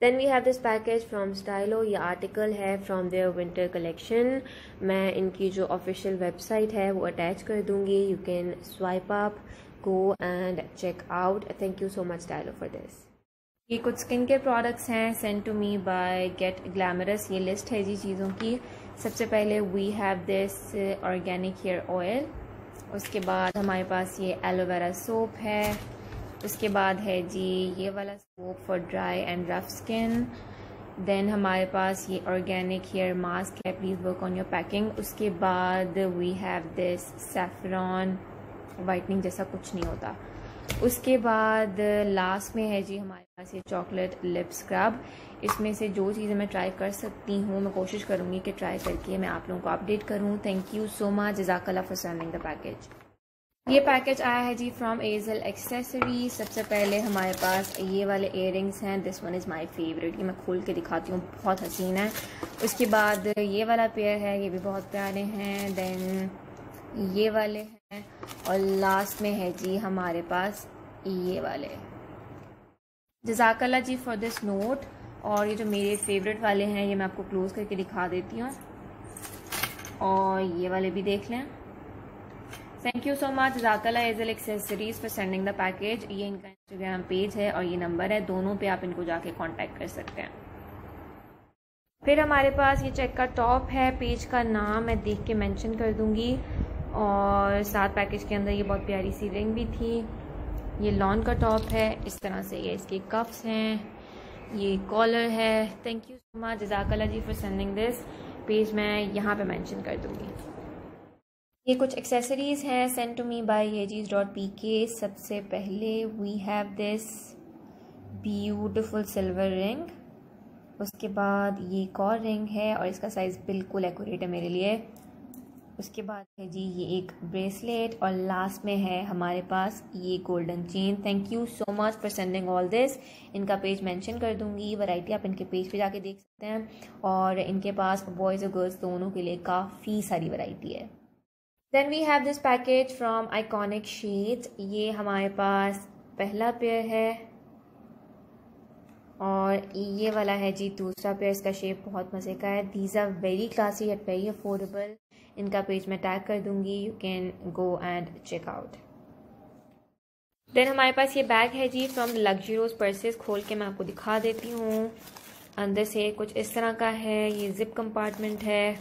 Then we have this package from Stylo. ये article है from there winter collection. मैं इनकी जो ऑफिशियल वेबसाइट है वो अटैच कर दूंगी। You can swipe up, go and check out. Thank you so much Stylo for this. ये कुछ स्किन केयर प्रोडक्ट्स हैं send to me by Get Glamorous. ये लिस्ट है जी चीज़ों की। सबसे पहले we have this organic hair oil. उसके बाद हमारे पास ये एलोवेरा सोप है। उसके बाद है जी ये वाला soap for dry and rough skin. Then हमारे पास ये ऑर्गेनिक हेयर मास्क है, please work on your packing. उसके बाद we have this saffron, whitening जैसा कुछ नहीं होता। उसके बाद लास्ट में है जी हमारे पास ये चॉकलेट लिप स्क्रब। इसमें से जो चीज़ें मैं ट्राई कर सकती हूँ मैं कोशिश करूँगी कि ट्राई करके मैं आप लोगों को अपडेट करूँ। थैंक यू सो मच, जज़ाकल्लाह फॉर सेंडिंग द पैकेज। ये पैकेज आया है जी फ्रॉम एजल एक्सेसरीज। सबसे पहले हमारे पास ये वाले इयररिंग्स हैं। This one is my favourite. ये मैं खोल के दिखाती हूँ, बहुत हसीन है। उसके बाद ये वाला पेयर है, ये भी बहुत प्यारे हैं। देन ये वाले हैं और लास्ट में है जी हमारे पास ये वाले। जज़ाकल्लाह जी फॉर दिस नोट। और ये जो मेरे फेवरेट वाले हैं ये मैं आपको क्लोज करके दिखा देती हूँ, और ये वाले भी देख लें। थैंक यू सो मच जज़ाकल्लाह एजल accessories for sending the package. ये इनका इंस्टाग्राम पेज है और ये नंबर है, दोनों पे आप इनको जाके कांटेक्ट कर सकते हैं। फिर हमारे पास ये चेक का टॉप है, पेज का नाम मैं देख के मेंशन कर दूंगी। और साथ पैकेज के अंदर ये बहुत प्यारी सी रिंग भी थी। ये लॉन का टॉप है, इस तरह से ये इसके कफ्स हैं, ये कॉलर है। थैंक यू सो मच जज़ाकल्लाह जी फॉर सेंडिंग दिस। पेज मैं यहाँ पे मेंशन कर दूंगी। ये कुछ एक्सेसरीज हैं send to me bye yejeez.pk। सबसे पहले we have this beautiful silver ring. उसके बाद ये एक और रिंग है और इसका साइज़ बिल्कुल एक्यूरेट है मेरे लिए। उसके बाद है जी ये एक ब्रेसलेट और लास्ट में है हमारे पास ये golden chain. Thank you so much for sending all this. इनका पेज मेंशन कर दूंगी, वैरायटी आप इनके पेज पे जाके देख सकते हैं। और इनके पास बॉयज़ और गर्ल्स दोनों के लिए काफ़ी सारी वैरायटी है। Then we have this package from Iconic Shades. ये हमारे पास पहला पेयर है और ये वाला है जी दूसरा पेयर। इसका शेप बहुत मज़े का है। These are very classy at very affordable. इनका पेज मैं टैग कर दूंगी, you can go and check out. Then हमारे पास ये बैग है जी फ्रॉम लग्जरियस पर्सेस। खोल के मैं आपको दिखा देती हूँ। अंदर से कुछ इस तरह का है, ये जिप कंपार्टमेंट है।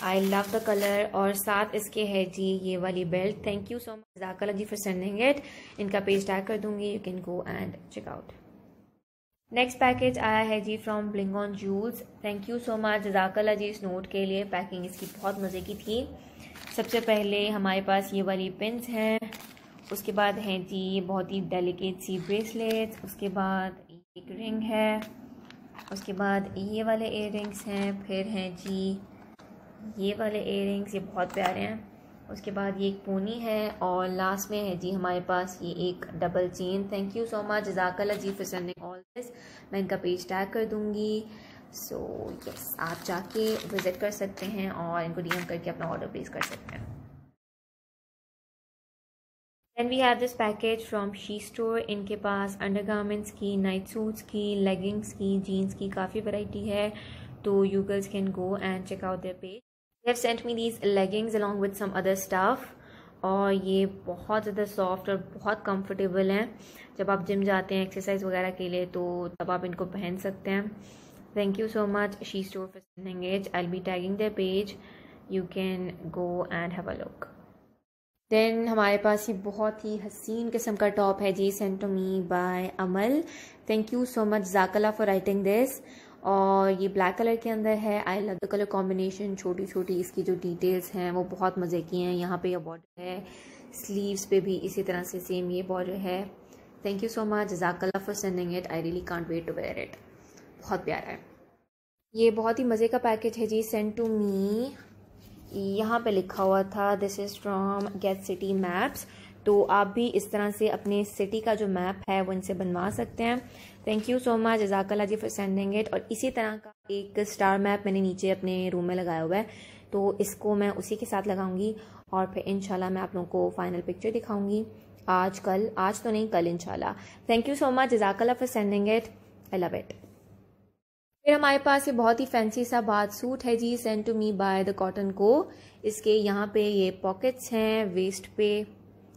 I love the colour. और साथ इसके है जी ये वाली belt. Thank you so much जज़ाकल्लाह जी फॉर सेंडिंग इट। इनका पेज टैग कर दूंगी, you can go and check out. Next package आया है जी from Bling On Jewels. Thank you so much जज़ाकल्लाह जी इस नोट के लिए। पैकिंग इसकी बहुत मज़े की थी। सबसे पहले हमारे पास ये वाली पिन्स हैं। उसके बाद हैं जी ये बहुत ही डेलिकेट सी ब्रेसलेट्स। उसके बाद एक रिंग है। उसके बाद ये वाले इयररिंग्स हैं। फिर हैं जी ये वाले इयररिंग्स, ये बहुत प्यारे हैं। उसके बाद ये एक पोनी है और लास्ट में है जी हमारे पास ये एक double chain. Thank you so much जज़ाकल्लाह जी फॉर सेंडिंग ऑल दिस। मैं इनका पेज टैग कर दूंगी। सो यस, आप जाके विजिट कर सकते हैं और इनको डीएम करके अपना ऑर्डर प्लेस कर सकते हैं। Then we have this package from She Store. इनके पास अंडरगारमेंट्स की, नाइट सूट्स की, लेगिंग्स की, जीन्स की काफ़ी वैरायटी है। तो you girls can go and check out their page. They have sent me these leggings along with some other stuff। और ये बहुत ज़्यादा सॉफ्ट और बहुत कंफर्टेबल हैं। जब आप जिम जाते हैं एक्सरसाइज वगैरह के लिए तो तब आप इनको पहन सकते हैं। Thank you so much She Store for sending it. I will be tagging their page, you can go and have a look. Then हमारे पास ये बहुत ही हसीन किस्म का टॉप है जी send to me by Amal. Thank you so much जज़ाकल्लाह फॉर राइटिंग दिस। और ये ब्लैक कलर के अंदर है। I love the colour combination. छोटी छोटी इसकी जो डिटेल्स हैं वो बहुत मज़े की हैं। यहाँ पे ये बॉर्डर है, स्लीव्स पे भी इसी तरह से सेम ये बॉर्डर है। थैंक यू सो मच जज़ाकल्लाह for sending it. I really can't wait to wear it. बहुत प्यारा है। ये बहुत ही मज़े का पैकेज है जी सेंड टू मी। यहाँ पे लिखा हुआ था this is from Get City Maps. तो आप भी इस तरह से अपने सिटी का जो मैप है वो इनसे बनवा सकते हैं। थैंक यू सो मच जज़ाकल्लाह जी फॉर सेंडिंग इट। और इसी तरह का एक स्टार मैप मैंने नीचे अपने रूम में लगाया हुआ है, तो इसको मैं उसी के साथ लगाऊंगी और फिर इंशाल्लाह मैं आप लोगों को फाइनल पिक्चर दिखाऊंगी आज तो नहीं कल इंशाल्लाह। थैंक यू सो मच जज़ाकल्लाह for sending it. I love it. फिर हमारे पास ये बहुत ही फैंसी सा बाथ सूट है जी, send to me by the cotton को। इसके यहाँ पे ये पॉकेट्स हैं, वेस्ट पे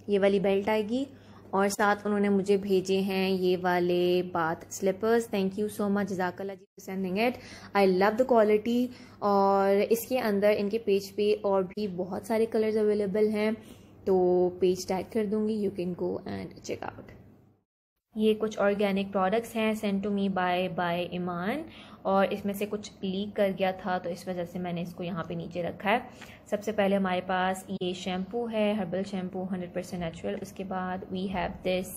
ये वाली बेल्ट आएगी और साथ उन्होंने मुझे भेजे हैं ये वाले bath slippers. Thank you so much जज़ाकल्लाह जी for sending it. I love the quality. और इसके अंदर इनके पेज पे और भी बहुत सारे कलर्स अवेलेबल हैं, तो पेज टैग कर दूँगी, you can go and check out. ये कुछ ऑर्गेनिक प्रोडक्ट्स हैं, send to me by Eman, और इसमें से कुछ लीक कर गया था तो इस वजह से मैंने इसको यहाँ पे नीचे रखा है। सबसे पहले हमारे पास ये शैम्पू है, हर्बल शैम्पू 100% नेचुरल। उसके बाद we have this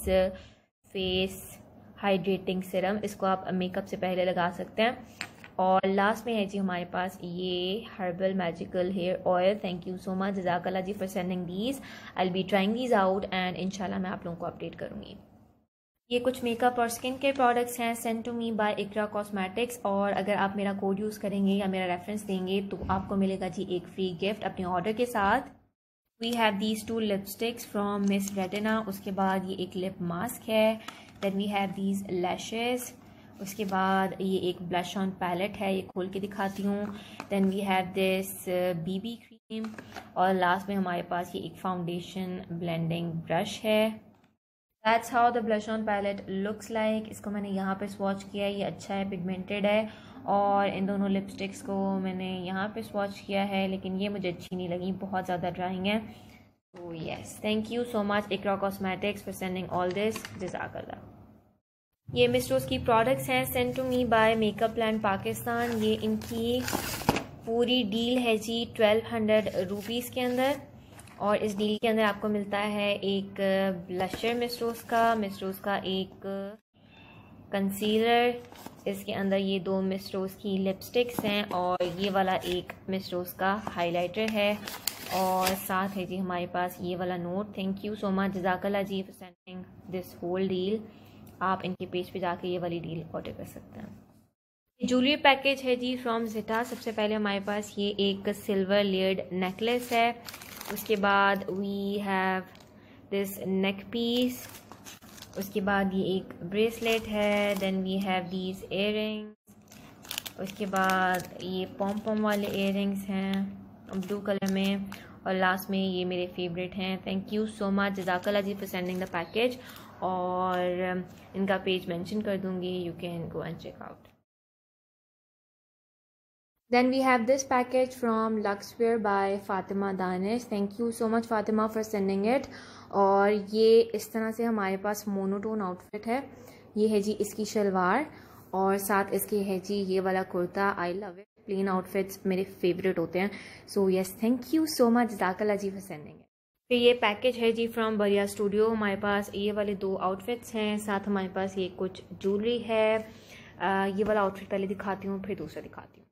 face hydrating serum, इसको आप मेकअप से पहले लगा सकते हैं। और लास्ट में है जी हमारे पास ये herbal magical hair oil. Thank you so much जज़ाकल्लाह जी for sending these. I will be trying these out and इंशाल्लाह मैं आप लोगों को अपडेट करूँगी। ये कुछ मेकअप और स्किन केयर प्रोडक्ट्स हैं, send to me by Iqra Cosmetics. और अगर आप मेरा कोड यूज़ करेंगे या मेरा रेफरेंस देंगे तो आपको मिलेगा जी एक फ्री गिफ्ट अपने ऑर्डर के साथ। We have these 2 lipsticks from Miss Retina. उसके बाद ये एक लिप मास्क है। Then we have these lashes. उसके बाद ये एक ब्लश ऑन पैलेट है, ये खोल के दिखाती हूँ। Then we have this BB cream. और लास्ट में हमारे पास ये एक फाउंडेशन ब्लेंडिंग ब्रश है। That's how the blush on palette looks like। इसको मैंने यहाँ पे स्वॉच किया है, ये अच्छा है, पिगमेंटेड है। और इन दोनों लिपस्टिक्स को मैंने यहाँ पे स्वॉच किया है, लेकिन ये मुझे अच्छी नहीं लगी, बहुत ज़्यादा ड्राइंग है। तो yes, thank you so much Iqra cosmetics for sending all this, जज़ाकल्लाह। ये मिस रोज़ की प्रोडक्ट्स हैं, send to me by makeup plan Pakistan. ये इनकी पूरी डील है जी 1200 रुपीज़ के अंदर। और इस डील के अंदर आपको मिलता है एक ब्लशर मिस रोज़ का एक कंसीलर, इसके अंदर ये 2 मिस रोज़ की लिपस्टिक्स हैं और ये वाला एक मिस रोज़ का हाइलाइटर है। और साथ है जी हमारे पास ये वाला note. Thank you so much जज़ाकल्लाह जी for sending this whole deal. आप इनके पेज पे जाके ये वाली डील ऑर्डर कर सकते हैं। ज्वेलरी पैकेज है जी फ्रॉम ज़िटा। सबसे पहले हमारे पास ये एक सिल्वर लेयर्ड नेकलेस है। उसके बाद we have this neck piece. उसके बाद ये एक ब्रेसलेट है। Then we have these earrings. उसके बाद ये पॉम पॉम वाले इयररिंग्स हैं ब्लू कलर में। और लास्ट में ये मेरे फेवरेट हैं। थैंक यू सो मच जज़ाकल्लाह जी फॉर सेंडिंग द पैकेज। और इनका पेज मेंशन कर दूँगी, you can go and check out. Then we have this package from Luxwear by Fatima Danish. Thank you so much Fatima for sending it. और ये इस तरह से हमारे पास मोनोटोन आउटफिट है। ये है जी इसकी शलवार और साथ इसके है जी ये वाला kurta. I love it, plain outfits मेरे फेवरेट होते हैं। So yes, thank you so much जज़ाकल्लाह जी फॉर सेंडिंग इट। फिर ये पैकेज है जी फ्रॉम बरिया स्टूडियो। हमारे पास ये वाले 2 आउटफिट्स हैं, साथ हमारे पास ये कुछ ज्वेलरी है। ये वाला आउटफिट पहले दिखाती हूँ फिर दूसरा दिखाती हूँ।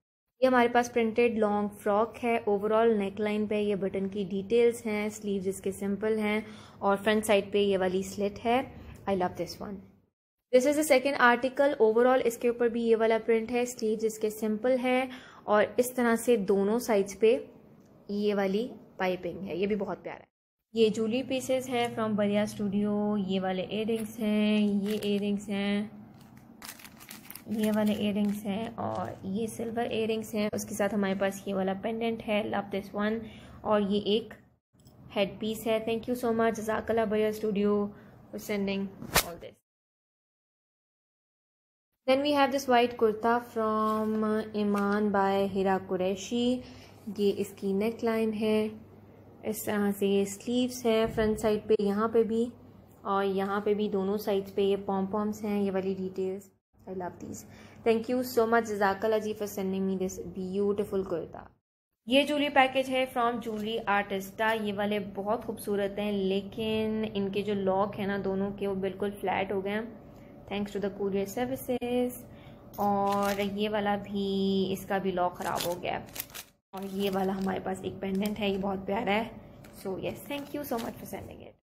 ये हमारे पास प्रिंटेड लॉन्ग फ्रॉक है। ओवरऑल नेकलाइन पे ये बटन की डिटेल्स हैं, स्लीव्स इसके सिंपल हैं और फ्रंट साइड पे ये वाली स्लिट है। I love this one. This is the second article. Overall इसके ऊपर भी ये वाला प्रिंट है, स्लीव्स इसके सिंपल है और इस तरह से दोनों साइड्स पे ये वाली पाइपिंग है, ये भी बहुत प्यारा है। ये ज्वेलरी पीसेस हैं फ्रॉम बरिया स्टूडियो। ये वाले इयररिंग्स हैं, ये इयररिंग्स हैं, ये वाले इयररिंग्स हैं और ये सिल्वर इयररिंग्स हैं। उसके साथ हमारे पास ये वाला पेंडेंट है, लव दिस वन। और ये एक हेड पीस है। थैंक यू सो मच जज़ाकल्लाह Baria studio for sending all this. Then we have this white kurta from Iman by Hira Qureshi. ये इसकी नेक लाइन है, इस तरह से ये स्लीव्स है फ्रंट साइड पे, यहाँ पे भी और यहाँ पे भी, दोनों साइड्स पे ये पॉम पॉम्स हैं, ये वाली details. I love these. Thank you so much जज़ाकल्लाह जी for sending me this beautiful kurta. ये ज्वेलरी पैकेज है फ्रॉम ज्वेलरी आर्टिस्टा। ये वाले बहुत खूबसूरत हैं लेकिन इनके जो लॉक है ना दोनों के, वो बिल्कुल फ्लैट हो गए हैं thanks to the courier services. और ये वाला भी, इसका भी लॉक ख़राब हो गया। और ये वाला हमारे पास एक पेंडेंट है, ये बहुत प्यारा है। So yes, thank you so much for sending it.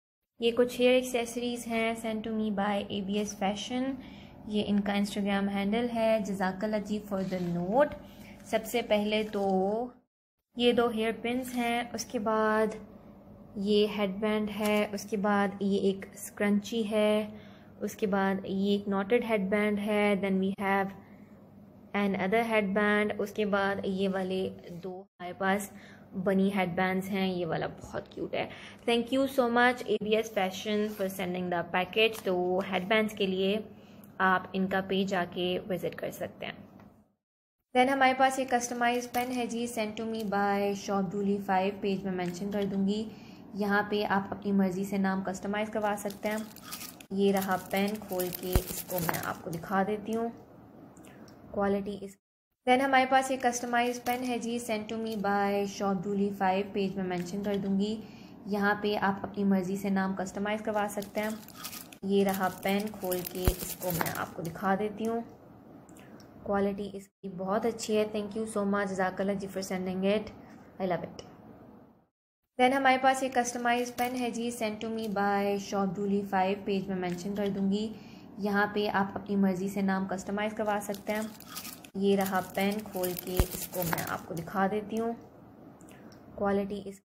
ये कुछ हेयर एक्सेसरीज हैं, send to me by ABS fashion. ये इनका इंस्टाग्राम हैंडल है, जज़ाकल्लाह जी फॉर द नोट। सबसे पहले तो ये 2 हेयर पिन्स हैं, उसके बाद ये हेडबैंड है, उसके बाद ये एक स्क्रंची है, उसके बाद ये एक नॉटेड हेडबैंड है। Then we have another headband. उसके बाद ये वाले दो हमारे पास बनी हेडबैंड्स हैं। ये वाला बहुत क्यूट है। Thank you so much ABS fashion for sending the package. तो हेडबैंड्स के लिए आप इनका पेज आके विजिट कर सकते हैं। देन हमारे पास ये कस्टमाइज पेन है जी, send to me by shop Julie 5। Page में मेंशन कर दूंगी। यहाँ पे आप अपनी मर्ज़ी से नाम कस्टमाइज़ करवा सकते हैं। ये रहा पेन, खोल के इसको मैं आपको दिखा देती हूँ क्वालिटी इस। देन हमारे पास ये कस्टमाइज पेन है जी, send to me by shop Julie 5। Page में मेंशन कर दूंगी। यहाँ पे आप अपनी मर्ज़ी से नाम कस्टमाइज़ करवा सकते हैं। ये रहा पेन, खोल के इसको मैं आपको दिखा देती हूँ क्वालिटी इसकी बहुत अच्छी है। थैंक यू सो मच जज़ाकल्लाह जी for sending it, I love it. Then हमारे पास ये कस्टमाइज पेन है जी, send to me by shop Julie 5। Page में मेंशन कर दूंगी। यहाँ पे आप अपनी मर्ज़ी से नाम कस्टमाइज़ करवा सकते हैं। ये रहा पेन, खोल के इसको मैं आपको दिखा देती हूँ क्वालिटी इस।